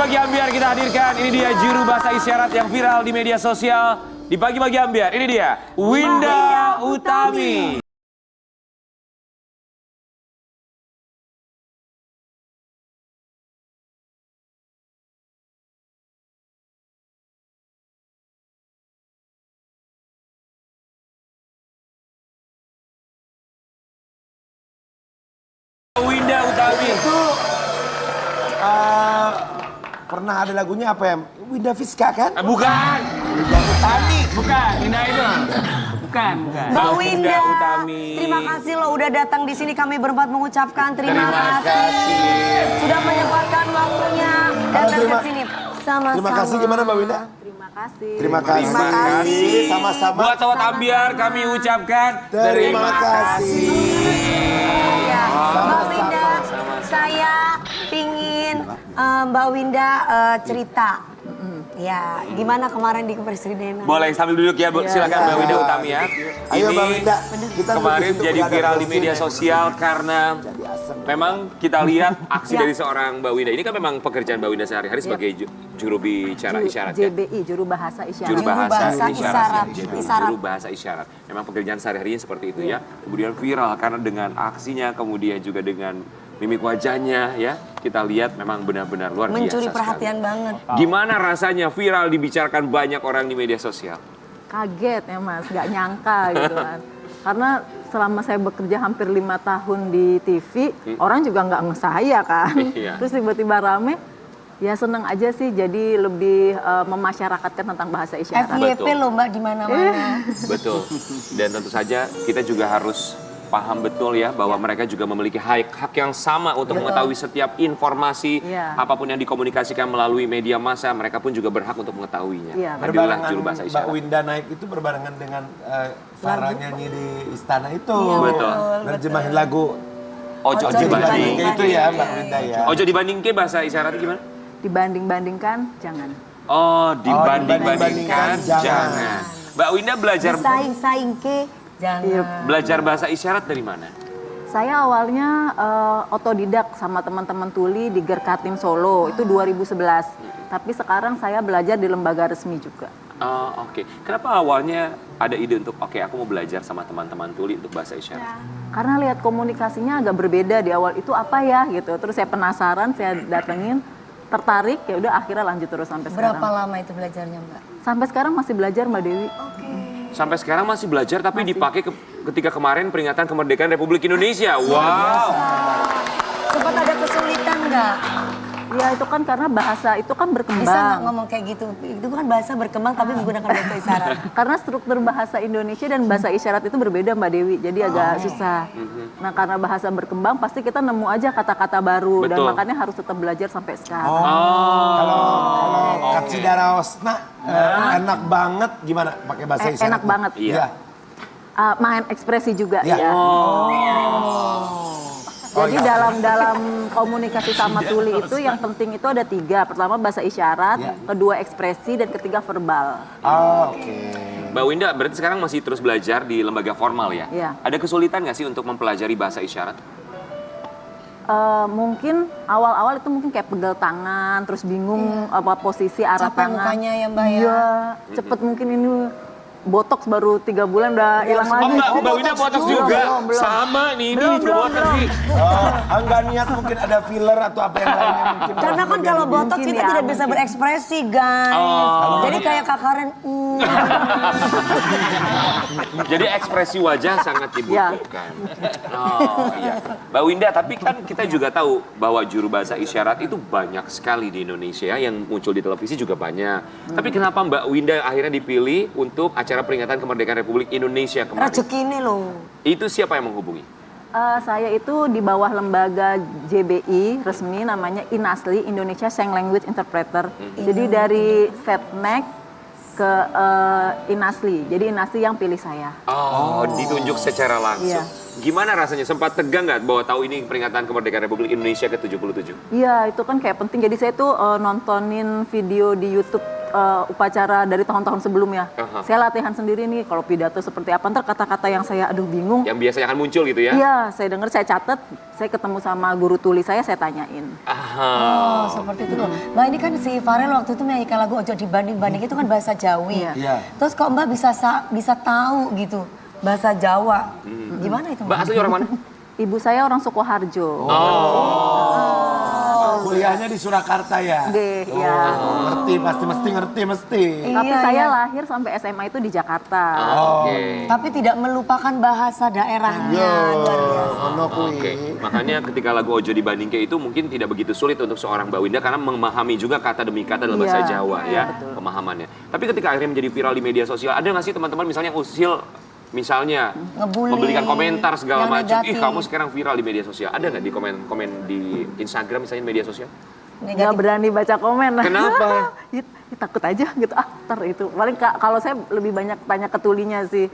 Pagi Ambiar kita hadirkan, ini dia juru bahasa isyarat yang viral di media sosial. Di Pagi Ambiar, ini dia Winda Utami. Winda Utami. Itu pernah ada lagunya apa ya? Winda Fiska kan? Bukan. Winda Utami. Bukan, Winda itu. Bukan. Mbak Winda, Utami. terima kasih lo udah datang di sini. Kami berempat mengucapkan terima kasih. Sudah menyempatkan waktunya datang ke sini. Sama-sama. Terima kasih gimana Mbak Winda? Terima kasih. Terima kasih. Sama-sama. Buat Sobat Ambiar kami ucapkan Terima kasih. Ya, Mbak Sama-sama. Winda, saya pingin Mbak Winda cerita. Ya, gimana kemarin di Kepresidenan? Boleh sambil duduk ya, Bu. Silakan Mbak Winda Utami ya. Ayo Mbak Winda. Kita Kemarin duduk jadi situ, viral di nggak ada media kursi. sosial karena memang kita lihat aksi dari seorang Mbak Winda. Ini kan memang pekerjaan Mbak Winda sehari-hari sebagai juru bicara isyarat ya. JBI, juru bahasa isyarat. Juru bahasa bahasa isyarat. isyarat. Juru bahasa isyarat. Memang pekerjaan sehari-harinya seperti itu ya. Kemudian viral karena dengan aksinya, kemudian juga dengan mimik wajahnya ya. Kita lihat memang benar-benar luar biasa. Mencuri sekali. perhatian banget. Gimana rasanya viral dibicarakan banyak orang di media sosial? Kaget ya Mas, nggak nyangka gitu kan. Karena selama saya bekerja hampir 5 tahun di TV, orang juga nggak nge-saya kan. Iya. Terus tiba-tiba rame, ya seneng aja sih jadi lebih memasyarakatkan tentang bahasa isyarat. FYP Betul. lo Mbak di mana-mana. Betul. Dan tentu saja kita juga harus paham betul ya bahwa mereka juga memiliki hak yang sama untuk mengetahui setiap informasi Iya. apapun yang dikomunikasikan melalui media massa, mereka pun juga berhak untuk mengetahuinya. Iya, Adalah Berbarengan juru bahasa Mbak isyarat. Winda naik itu berbarengan dengan Farah nyanyi di istana itu. Iya, Betul. Nerjemahin lagu Ojo Ojo dibanding. dibanding. itu ya Mbak Winda ya. Ojo dibanding ke bahasa isyaratnya gimana? Dibanding-bandingkan, jangan. Oh, dibanding-bandingkan dibanding-bandingkan, jangan. jangan. Mbak Winda Saing-saing ke jangan. belajar bahasa isyarat dari mana? Saya awalnya otodidak sama teman-teman tuli di Gerkatim Solo, itu 2011. Tapi sekarang saya belajar di lembaga resmi juga. Oh, oke. Kenapa awalnya ada ide untuk aku mau belajar sama teman-teman tuli untuk bahasa isyarat? Karena lihat komunikasinya agak berbeda di awal, itu apa ya gitu. Terus saya penasaran, saya datengin, tertarik, ya udah akhirnya lanjut terus sampai Berapa sekarang. lama itu belajarnya Mbak? Sampai sekarang masih belajar Mbak Dewi. Oke. Sampai sekarang masih belajar tapi dipakai ketika kemarin peringatan kemerdekaan Republik Indonesia. Wow. Sempat ada kesulitan nggak? Ya itu kan karena bahasa itu kan Bisa nggak berkembang. ngomong kayak gitu? Itu kan bahasa berkembang tapi menggunakan bahasa isyarat. Karena struktur bahasa Indonesia dan bahasa isyarat itu berbeda Mbak Dewi, jadi agak susah. Nah karena bahasa berkembang pasti kita nemu aja kata-kata baru dan Betul. makanya harus tetap belajar sampai sekarang. Kalau Katsidaraosna enak banget gimana pakai bahasa isyarat? Enak banget. Iya. Main ekspresi juga Iya. ya. Oh, Jadi iya. dalam komunikasi sama tuli itu yang penting itu ada 3. Pertama bahasa isyarat, Iya. kedua ekspresi, dan ketiga verbal. Oke. Mbak Winda berarti sekarang masih terus belajar di lembaga formal ya? Iya. Ada kesulitan nggak sih untuk mempelajari bahasa isyarat? Mungkin awal-awal itu mungkin kayak pegel tangan, terus bingung apa posisi arah Capek tangan. mukanya ya, Mbak, ya? Iya, cepet mungkin ini botox baru 3 bulan udah hilang lagi. Mbak Winda botox juga. Belum. Sama nih, ini Belum, juga belum, botox belum. nih. Enggak niat mungkin ada filler atau apa yang lainnya mungkin. Karena kan kalau botox Mungkin kita ya, tidak bisa mungkin. berekspresi guys. Oh. Jadi kayak Kak Karen. Jadi ekspresi wajah sangat dibutuhkan. Oh iya. Mbak Winda, tapi kan kita juga tahu bahwa juru bahasa isyarat itu banyak sekali di Indonesia yang muncul di televisi juga banyak. Tapi kenapa Mbak Winda akhirnya dipilih untuk acara peringatan kemerdekaan Republik Indonesia kemarin? Rezeki ini loh. Itu siapa yang menghubungi? Saya itu di bawah lembaga JBI resmi namanya INASLI, Indonesia Sign Language Interpreter. Jadi dari Setnek ke INASLI. Jadi INASLI yang pilih saya. Oh, ditunjuk secara langsung. Iya. Gimana rasanya? Sempat tegang nggak bahwa tahu ini peringatan kemerdekaan Republik Indonesia ke-77? Iya, itu kan kayak penting. Jadi saya tuh nontonin video di YouTube upacara dari tahun-tahun sebelumnya. Aha. Saya latihan sendiri nih kalau pidato seperti apa, ntar kata-kata yang saya aduh bingung. Yang biasanya akan muncul gitu ya? Iya, saya dengar, saya catat, saya ketemu sama guru tuli saya tanyain. Aha. Oh, seperti itu loh. Mbak, ini kan si Farel waktu itu menyanyikan lagu Ojo Dibanding-banding itu kan bahasa Jawi. Iya. Terus kok Mbak bisa tahu gitu bahasa Jawa? Gimana itu Mbak asli orang mana? Ibu saya orang Sukoharjo. Kuliahnya di Surakarta ya? Deh, ya. Ngerti, mesti ngerti. Tapi Iya, saya iya. lahir sampai SMA itu di Jakarta. Oke. Tapi tidak melupakan bahasa daerahnya. Luar biasa. Ono kuwi. Oke, makanya ketika lagu Ojo Dibandingke itu mungkin tidak begitu sulit untuk seorang Mbak Winda karena memahami juga kata demi kata dalam bahasa Iya, Jawa iya, ya, betul. pemahamannya. Tapi ketika akhirnya menjadi viral di media sosial, ada nggak sih teman-teman misalnya yang usil, misalnya Ngebully, memberikan komentar segala yang macam, ih negatif. kamu sekarang viral di media sosial, ada nggak di komen di Instagram misalnya media sosial? Nggak Negatif. berani baca komen. Kenapa? Takut aja gitu, ntar itu. Paling kalau saya lebih banyak tanya ke tulinya sih.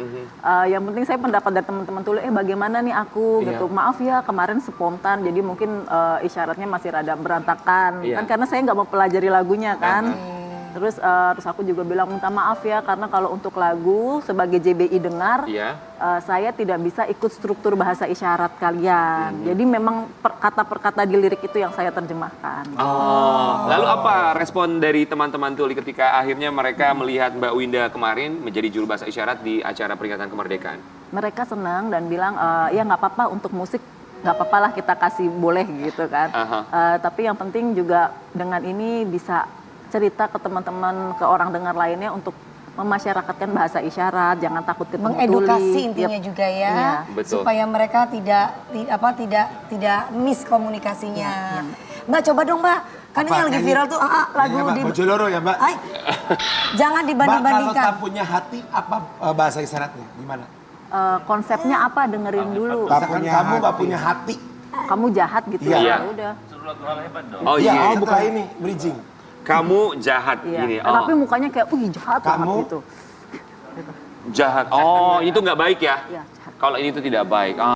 Yang penting saya pendapat dari teman-teman tuli, bagaimana nih aku Iya. gitu. Maaf ya kemarin spontan, jadi mungkin isyaratnya masih rada berantakan. Iya. Kan karena saya nggak mau pelajari lagunya kan. Terus aku juga bilang minta maaf ya karena kalau untuk lagu sebagai JBI dengar, Iya. saya tidak bisa ikut struktur bahasa isyarat kalian. Jadi memang kata per kata di lirik itu yang saya terjemahkan. Oh, lalu apa respon dari teman-teman tuli ketika akhirnya mereka melihat Mbak Winda kemarin menjadi juru bahasa isyarat di acara peringatan kemerdekaan? Mereka senang dan bilang ya nggak apa-apa untuk musik, nggak apa-apa lah kita kasih boleh gitu kan. Tapi yang penting juga dengan ini bisa cerita ke teman-teman, ke orang dengar lainnya untuk memasyarakatkan bahasa isyarat, jangan takut ketemu tuli. Mengedukasi intinya Yep. juga ya, Iya. Betul. supaya mereka tidak miss komunikasinya. Mbak coba dong Mbak, kan ini Apa, lagi nyanyi? viral tuh lagu Nyanyi, Mbak, di Bojo Loro ya Mbak? Ay, jangan Mbak kalau dibanding-bandingkan. tak punya hati apa bahasa isyaratnya? Gimana? Konsepnya apa, dengerin dulu. Misalkan punya kamu nggak hati. punya hati. Kamu jahat gitu Iya. ya udah. Oh Iya, iya, setelah ini bridging. kamu jahat Iya. gini. Tapi mukanya kayak, jahat banget Kamu? gitu. Jahat. Oh, itu nggak baik ya? Iya, jahat. Kalau ini tuh tidak baik.